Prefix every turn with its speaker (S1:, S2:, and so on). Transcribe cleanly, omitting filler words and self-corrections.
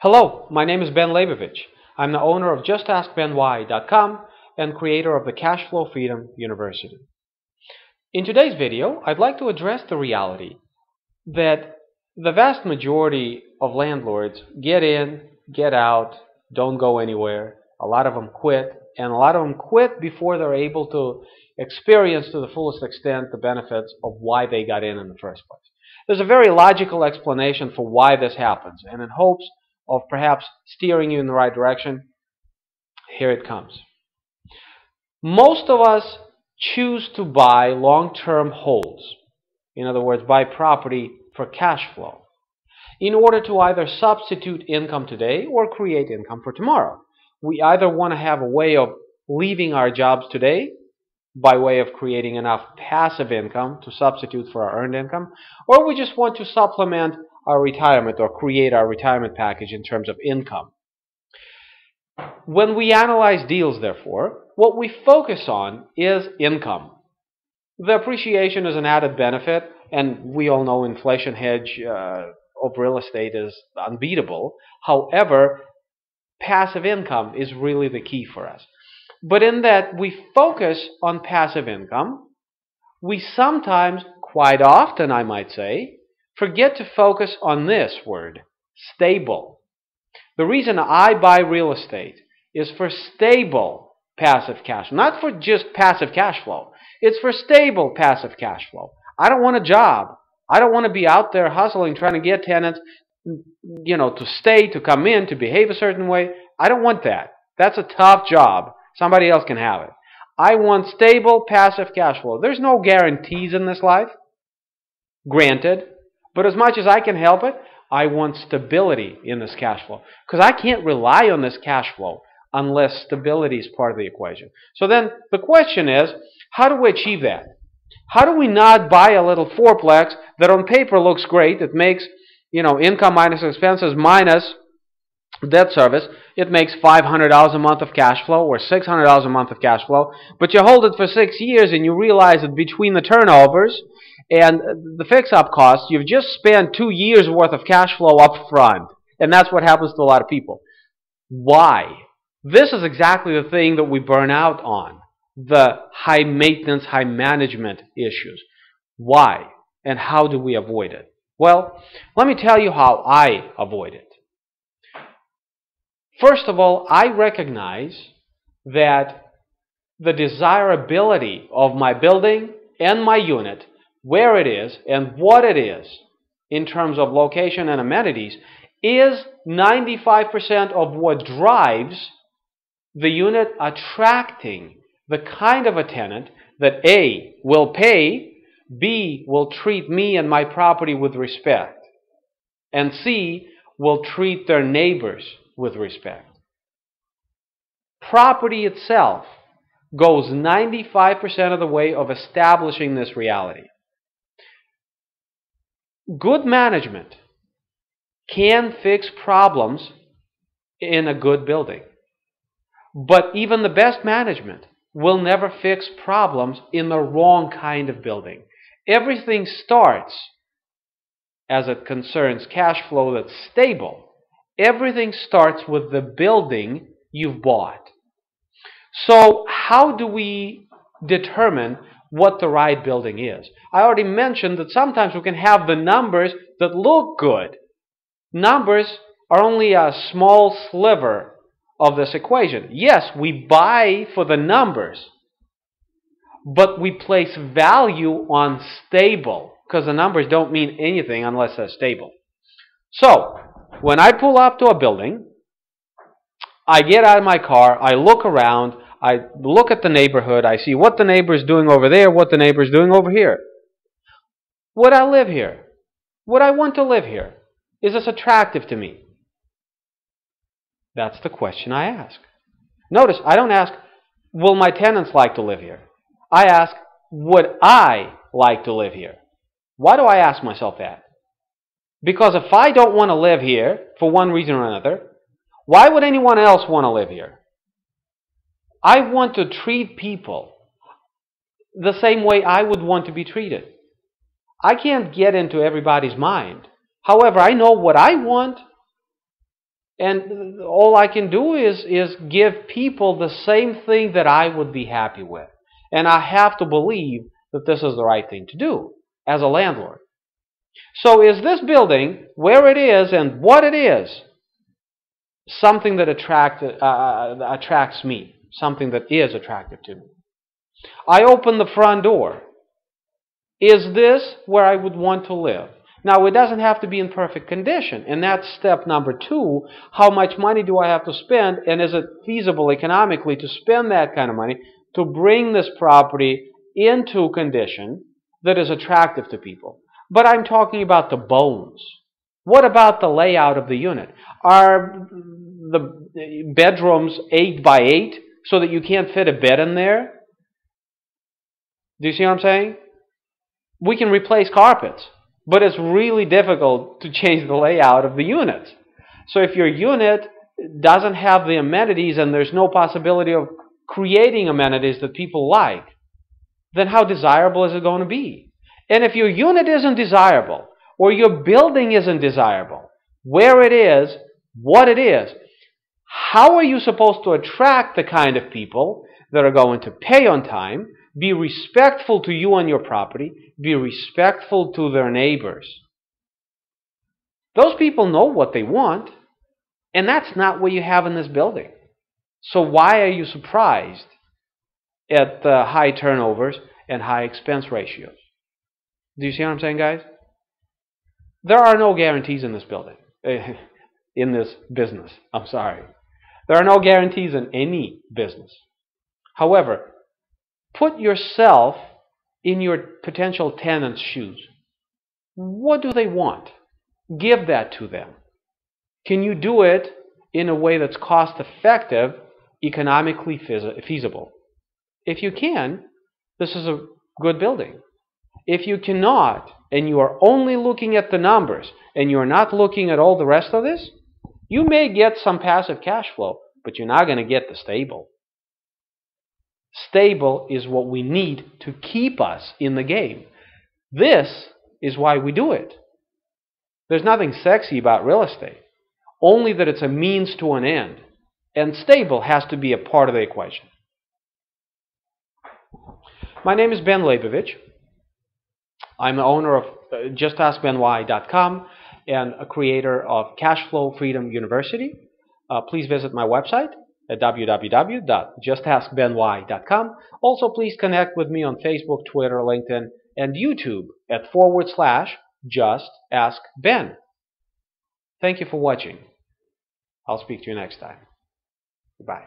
S1: Hello, my name is Ben Leibovich. I'm the owner of JustAskBenWhy.com and creator of the Cashflow Freedom University. In today's video, I'd like to address the reality that the vast majority of landlords get in, get out, don't go anywhere. A lot of them quit, and a lot of them quit before they're able to experience to the fullest extent the benefits of why they got in the first place. There's a very logical explanation for why this happens, and in hopes of perhaps steering you in the right direction, here it comes. Most of us choose to buy long-term holds. In other words, buy property for cash flow in order to either substitute income today or create income for tomorrow. We either want to have a way of leaving our jobs today by way of creating enough passive income to substitute for our earned income, or we just want to supplement our retirement or create our retirement package in terms of income. When we analyze deals, therefore, what we focus on is income. The appreciation is an added benefit, and we all know inflation hedge of real estate is unbeatable. However, passive income is really the key for us. But in that we focus on passive income, we sometimes, quite often I might say, forget to focus on this word, stable. The reason I buy real estate is for stable passive cash, not for just passive cash flow. It's for stable passive cash flow. I don't want a job. I don't want to be out there hustling, trying to get tenants, to stay, to come in, to behave a certain way. I don't want that. That's a tough job. Somebody else can have it. I want stable passive cash flow. There's no guarantees in this life, granted. But as much as I can help it, I want stability in this cash flow. Because I can't rely on this cash flow unless stability is part of the equation. So then the question is, how do we achieve that? How do we not buy a little fourplex that on paper looks great? It makes, income minus expenses minus debt service. It makes $500 a month of cash flow or $600 a month of cash flow. But you hold it for 6 years and you realize that between the turnovers and the fix-up costs, you've just spent 2 years' worth of cash flow up front. And that's what happens to a lot of people. Why? This is exactly the thing that we burn out on. The high maintenance, high management issues. Why? And how do we avoid it? Well, let me tell you how I avoid it. First of all, I recognize that the desirability of my building and my unit, where it is and what it is in terms of location and amenities, is 95% of what drives the unit attracting the kind of a tenant that A, will pay, B, will treat me and my property with respect, and C, will treat their neighbors with respect. Property itself goes 95% of the way of establishing this reality. Good management can fix problems in a good building. But even the best management will never fix problems in the wrong kind of building. Everything starts, as it concerns cash flow that's stable, everything starts with the building you've bought. So how do we determine what the right building is? I already mentioned that sometimes we can have the numbers that look good. Numbers are only a small sliver of this equation. Yes, we buy for the numbers, but we place value on stable, because the numbers don't mean anything unless they're stable. So, when I pull up to a building, I get out of my car, I look around, I look at the neighborhood, I see what the neighbor is doing over there, what the neighbor is doing over here. Would I live here? Would I want to live here? Is this attractive to me? That's the question I ask. Notice, I don't ask, will my tenants like to live here? I ask, would I like to live here? Why do I ask myself that? Because if I don't want to live here, for one reason or another, why would anyone else want to live here? I want to treat people the same way I would want to be treated. I can't get into everybody's mind. However, I know what I want. And all I can do is give people the same thing that I would be happy with. And I have to believe that this is the right thing to do as a landlord. So is this building, where it is and what it is, something that attracts me, something that is attractive to me? I open the front door. Is this where I would want to live? Now, it doesn't have to be in perfect condition, and that's step number 2. How much money do I have to spend, and is it feasible economically to spend that kind of money to bring this property into condition that is attractive to people? But I'm talking about the bones. What about the layout of the unit? Are the bedrooms 8 by 8 so that you can't fit a bed in there? Do you see what I'm saying? We can replace carpets, but it's really difficult to change the layout of the units. So if your unit doesn't have the amenities and there's no possibility of creating amenities that people like, then how desirable is it going to be? And if your unit isn't desirable, or your building isn't desirable, where it is, what it is, how are you supposed to attract the kind of people that are going to pay on time, be respectful to you and your property, be respectful to their neighbors? Those people know what they want, and that's not what you have in this building. So why are you surprised at the high turnovers and high expense ratios? Do you see what I'm saying, guys? There are no guarantees in this building, in this business. I'm sorry. There are no guarantees in any business. However, put yourself in your potential tenant's shoes. What do they want? Give that to them. Can you do it in a way that's cost effective, economically feasible? If you can, this is a good building. If you cannot, and you are only looking at the numbers, and you are not looking at all the rest of this, you may get some passive cash flow, but you're not going to get the stable. Stable is what we need to keep us in the game. This is why we do it. There's nothing sexy about real estate, only that it's a means to an end, and stable has to be a part of the equation. My name is Ben Leibovich. I'm the owner of JustAskBenWhy.com and a creator of Cashflow Freedom University. Please visit my website at www.justaskbenwhy.com. Also, please connect with me on Facebook, Twitter, LinkedIn, and YouTube at /JustAskBen. Thank you for watching. I'll speak to you next time. Goodbye.